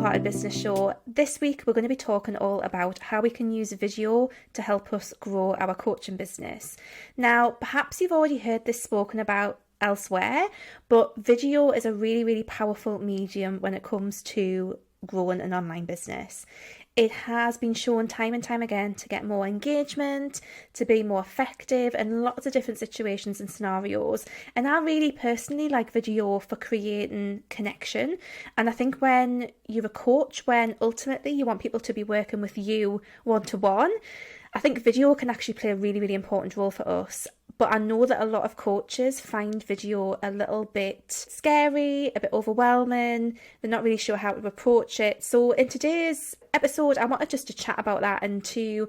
Wholehearted Business Show. This week we're going to be talking all about how we can use video to help us grow our coaching business. Now, perhaps you've already heard this spoken about elsewhere, but video is a really powerful medium when it comes to growing an online business. It has been shown time and time again to get more engagement, to be more effective in lots of different situations and scenarios. And I really personally like video for creating connection. And I think when you're a coach, when ultimately you want people to be working with you one-to-one, I think video can actually play a really important role for us. But I know that a lot of coaches find video a little bit scary, a bit overwhelming. They're not really sure how to approach it. So in today's episode, I wanted just to chat about that and to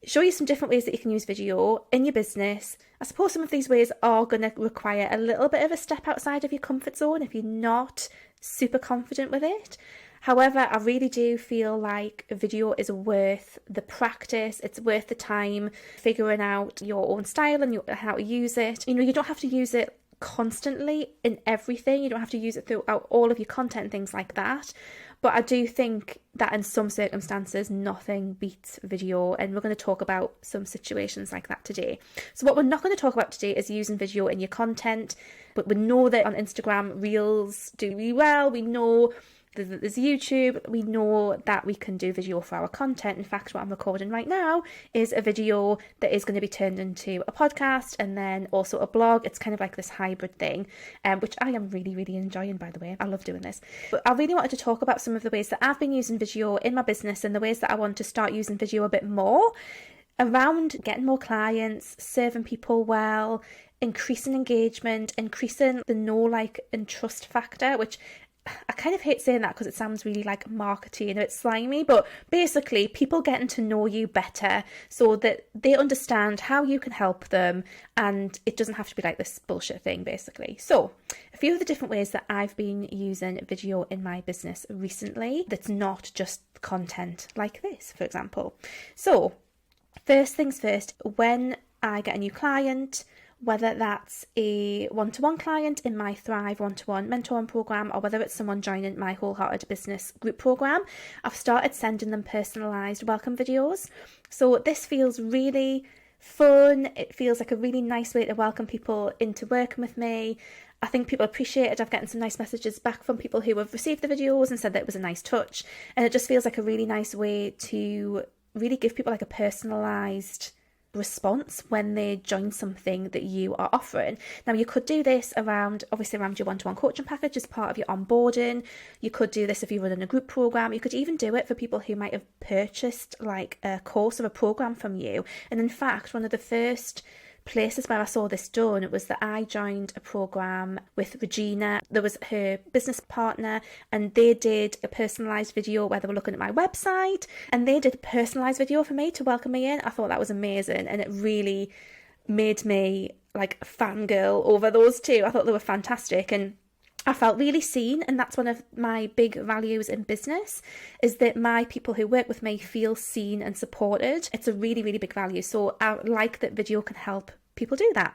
show you some different ways that you can use video in your business. I suppose some of these ways are going to require a little bit of a step outside of your comfort zone if you're not super confident with it. However, I really do feel like video is worth the practice. It's worth the time figuring out your own style and how to use it. You know, you don't have to use it constantly in everything. You don't have to use it throughout all of your content and things like that. But I do think that in some circumstances, nothing beats video. And we're going to talk about some situations like that today. So what we're not going to talk about today is using video in your content. But we know that on Instagram, Reels do really well. We know there's YouTube. We know that we can do video for our content. In fact, what I'm recording right now is a video that is going to be turned into a podcast and then also a blog. It's kind of like this hybrid thing, which I am really enjoying, by the way. I love doing this. But I really wanted to talk about some of the ways that I've been using video in my business and the ways that I want to start using video a bit more around getting more clients, serving people well, increasing engagement, increasing the know, like, and trust factor, which I kind of hate saying that because it sounds really like markety and a bit slimy, but basically people getting to know you better so that they understand how you can help them and it doesn't have to be like this bullshit thing, basically. So a few of the different ways that I've been using video in my business recently that's not just content like this, for example. So first things first, when I get a new client, whether that's a one-to-one client in my Thrive one-to-one mentoring program or whether it's someone joining my Wholehearted Business group program, I've started sending them personalised welcome videos. So this feels really fun. It feels like a really nice way to welcome people into working with me. I think people appreciate it. I've gotten some nice messages back from people who have received the videos and said that it was a nice touch. And it just feels like a really nice way to really give people like a personalised response when they join something that you are offering. Now, you could do this around your one-to-one coaching package as part of your onboarding. You could do this if you're running a group program. You could even do it for people who might have purchased like a course or a program from you. And in fact, one of the first places where I saw this done, it was that I joined a program with Regina. There was her business partner and they did a personalised video where they were looking at my website and they did a personalised video for me to welcome me in. I thought that was amazing and it really made me like fangirl over those two. I thought they were fantastic and I felt really seen, and that's one of my big values in business, is that my people who work with me feel seen and supported. It's a really big value. So I like that video can help people do that.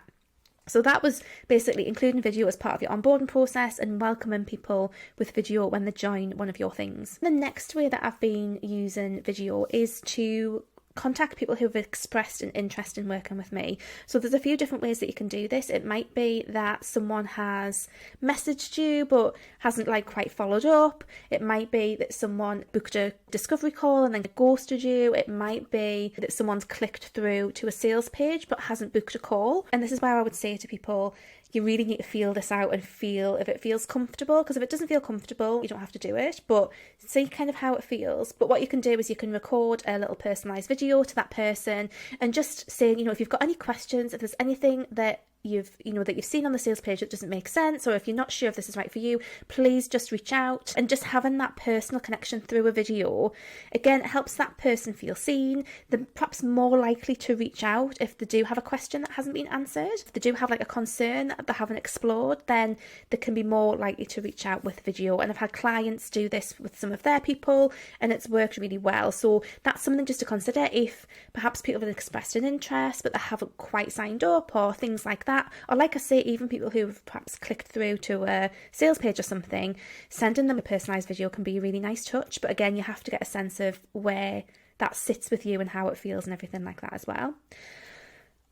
So that was basically including video as part of your onboarding process and welcoming people with video when they join one of your things. The next way that I've been using video is to contact people who have expressed an interest in working with me. So there's a few different ways that you can do this. It might be that someone has messaged you but hasn't like quite followed up. It might be that someone booked a discovery call and then ghosted you. It might be that someone's clicked through to a sales page but hasn't booked a call. And this is where I would say to people, you really need to feel this out and feel if it feels comfortable, because if it doesn't feel comfortable, you don't have to do it, but see kind of how it feels. But what you can do is you can record a little personalised video to that person and just say, if you've got any questions, if there's anything that you've seen on the sales page that doesn't make sense, or if you're not sure if this is right for you, please just reach out. And just having that personal connection through a video, again, it helps that person feel seen. They're perhaps more likely to reach out if they do have a question that hasn't been answered. If they do have like a concern that they haven't explored, then they can be more likely to reach out with video. And I've had clients do this with some of their people and it's worked really well. So that's something just to consider if perhaps people have expressed an interest but they haven't quite signed up or things like that. that. Or like I say, even people who've perhaps clicked through to a sales page or something, sending them a personalised video can be a really nice touch. But again, you have to get a sense of where that sits with you and how it feels and everything like that as well.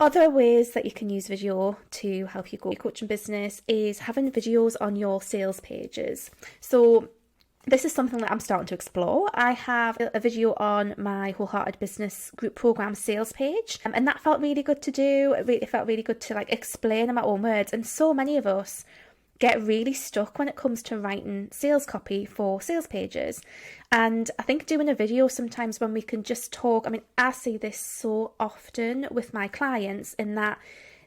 Other ways that you can use video to help you grow your coaching business is having videos on your sales pages. So this is something that I'm starting to explore. I have a video on my Wholehearted Business Group Program sales page, and that felt really good to do. It felt really good to explain in my own words. And so many of us get really stuck when it comes to writing sales copy for sales pages. And I think doing a video sometimes when we can just talk, I see this so often with my clients in that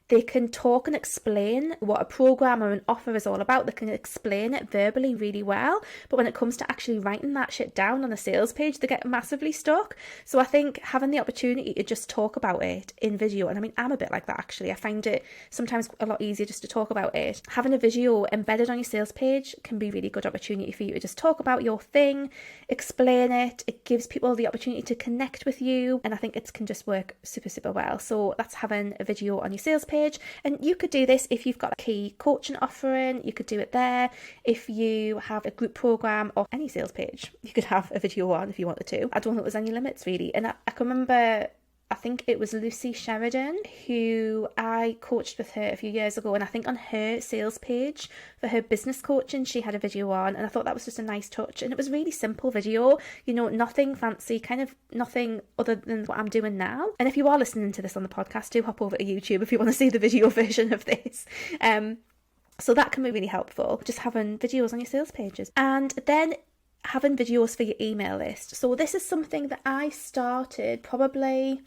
they can talk and explain what a program or an offer is all about. They can explain it verbally really well. But when it comes to actually writing that shit down on a sales page, they get massively stuck. So I think having the opportunity to just talk about it in video, and I'm a bit like that actually. I find it sometimes a lot easier just to talk about it. Having a video embedded on your sales page can be a really good opportunity for you to just talk about your thing, explain it. It gives people the opportunity to connect with you. And I think it can just work super, super well. So that's having a video on your sales page. And you could do this if you've got a key coaching offering. You could do it there. If you have a group program or any sales page, you could have a video on if you wanted to. I don't think there's any limits really. And I can remember, I think it was Lucy Sheridan who I coached with her a few years ago, and I think on her sales page for her business coaching she had a video on, and I thought that was just a nice touch. And it was a really simple video, nothing fancy, kind of nothing other than what I'm doing now. And if you are listening to this on the podcast, do hop over to YouTube if you want to see the video version of this. So that can be really helpful, just having videos on your sales pages. And then having videos for your email list. So this is something that I started probably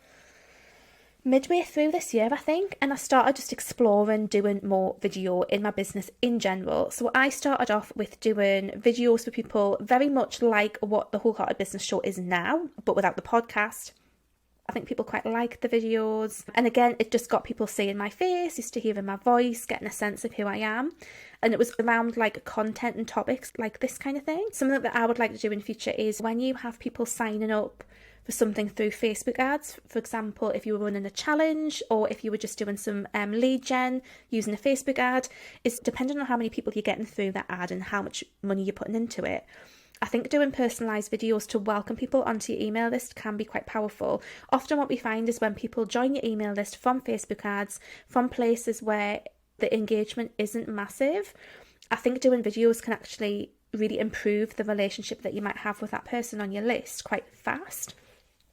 midway through this year, I think, and I started just exploring doing more video in my business in general. So I started off with doing videos for people very much like what the Wholehearted Business Show is now, but without the podcast. I think people quite like the videos, and again, it just got people seeing my face, used to hearing my voice, getting a sense of who I am. And it was around content and topics like this kind of thing. Something that I would like to do in future is when you have people signing up for something through Facebook ads, for example, if you were running a challenge or if you were just doing some lead gen using a Facebook ad, is depending on how many people you're getting through that ad and how much money you're putting into it. I think doing personalised videos to welcome people onto your email list can be quite powerful. Often what we find is when people join your email list from Facebook ads, from places where the engagement isn't massive, I think doing videos can actually really improve the relationship that you might have with that person on your list quite fast.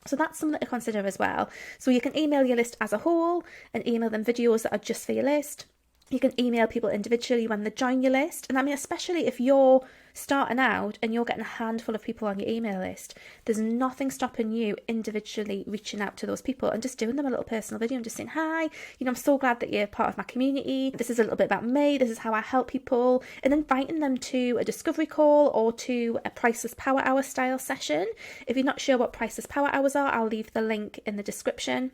So that's something to consider as well. So you can email your list as a whole and email them videos that are just for your list. You can email people individually when they join your list. And especially if you're starting out and you're getting a handful of people on your email list, there's nothing stopping you individually reaching out to those people and just doing them a little personal video and just saying, hi, I'm so glad that you're part of my community. This is a little bit about me. This is how I help people. And inviting them to a discovery call or to a Priceless Power Hour style session. If you're not sure what Priceless Power Hours are, I'll leave the link in the description.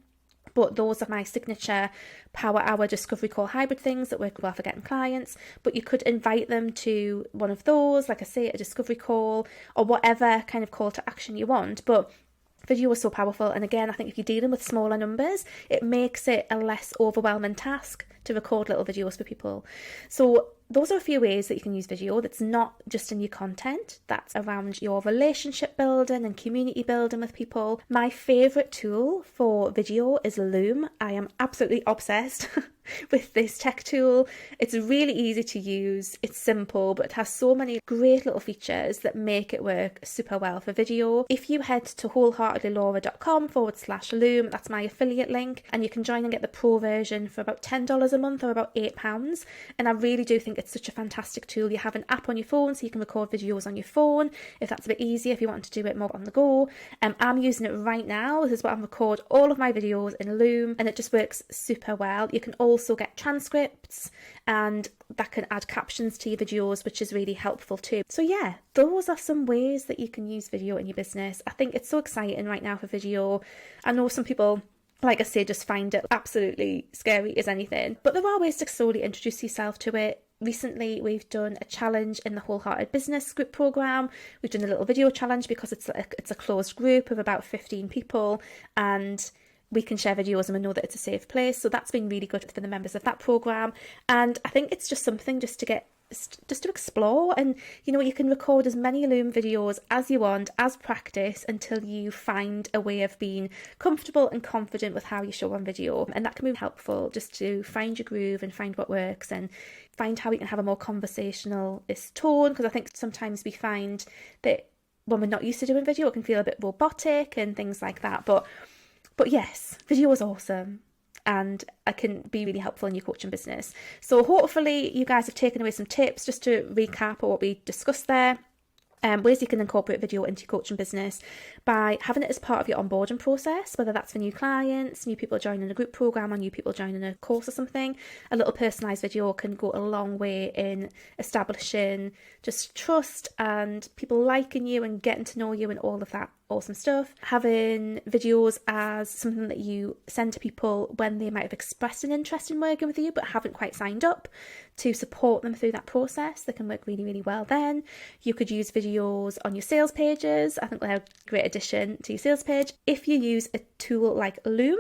But those are my signature Power Hour discovery call hybrid things that work well for getting clients. But you could invite them to one of those, like I say, a discovery call or whatever kind of call to action you want. But video is so powerful. And again, I think if you're dealing with smaller numbers, it makes it a less overwhelming task to record little videos for people. So those are a few ways that you can use video that's not just in your content, that's around your relationship building and community building with people. My favourite tool for video is Loom. I am absolutely obsessed with this tech tool. It's really easy to use, it's simple, but it has so many great little features that make it work super well for video. If you head to wholeheartedlylaura.com/Loom, that's my affiliate link, and you can join and get the pro version for about $10 a month or about £8. And I really do think it's such a fantastic tool. You have an app on your phone so you can record videos on your phone if that's a bit easier, if you want to do it more on the go. I'm using it right now. This is what I record all of my videos in Loom, and it just works super well. You can also get transcripts, and that can add captions to your videos, which is really helpful too. So yeah, those are some ways that you can use video in your business. I think it's so exciting right now for video. I know some people, like I say, just find it absolutely scary as anything, but there are ways to slowly introduce yourself to it. Recently, we've done a challenge in the Wholehearted Business Group Program. We've done a little video challenge because it's a closed group of about 15 people, and we can share videos and we know that it's a safe place. So that's been really good for the members of that program. And I think it's just something just to explore. And you can record as many Loom videos as you want as practice until you find a way of being comfortable and confident with how you show on video. And that can be helpful just to find your groove and find what works and find how we can have a more conversational-ish tone, because I think sometimes we find that when we're not used to doing video, it can feel a bit robotic and things like that. But yes, video is awesome and it can be really helpful in your coaching business. So hopefully you guys have taken away some tips just to recap what we discussed there. Ways you can incorporate video into your coaching business by having it as part of your onboarding process, whether that's for new clients, new people joining a group program, or new people joining a course or something. A little personalized video can go a long way in establishing just trust and people liking you and getting to know you and all of that awesome stuff. Having videos as something that you send to people when they might have expressed an interest in working with you but haven't quite signed up, to support them through that process. They can work really, really well then. You could use videos on your sales pages. I think they're a great addition to your sales page. If you use a tool like Loom,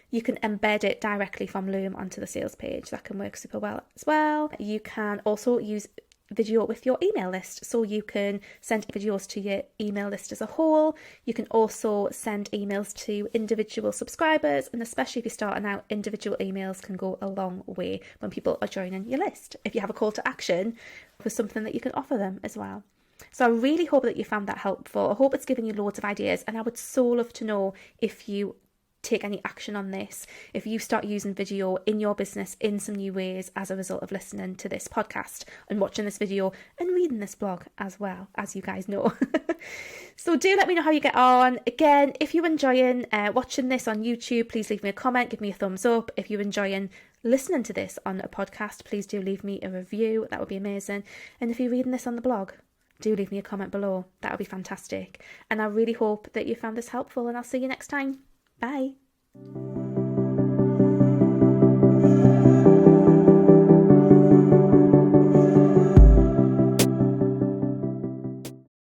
you can embed it directly from Loom onto the sales page. That can work super well as well. You can also use video with your email list, so you can send videos to your email list as a whole. You can also send emails to individual subscribers, and especially if you're starting out, individual emails can go a long way when people are joining your list, if you have a call to action for something that you can offer them as well. So I really hope that you found that helpful. I hope it's given you loads of ideas, and I would so love to know if you take any action on this, if you start using video in your business in some new ways as a result of listening to this podcast and watching this video and reading this blog as well, as you guys know. So do let me know how you get on. Again, if you're enjoying watching this on YouTube, please leave me a comment, give me a thumbs up. If you're enjoying listening to this on a podcast, please do leave me a review. That would be amazing. And if you're reading this on the blog, do leave me a comment below. That would be fantastic. And I really hope that you found this helpful, and I'll see you next time. Bye.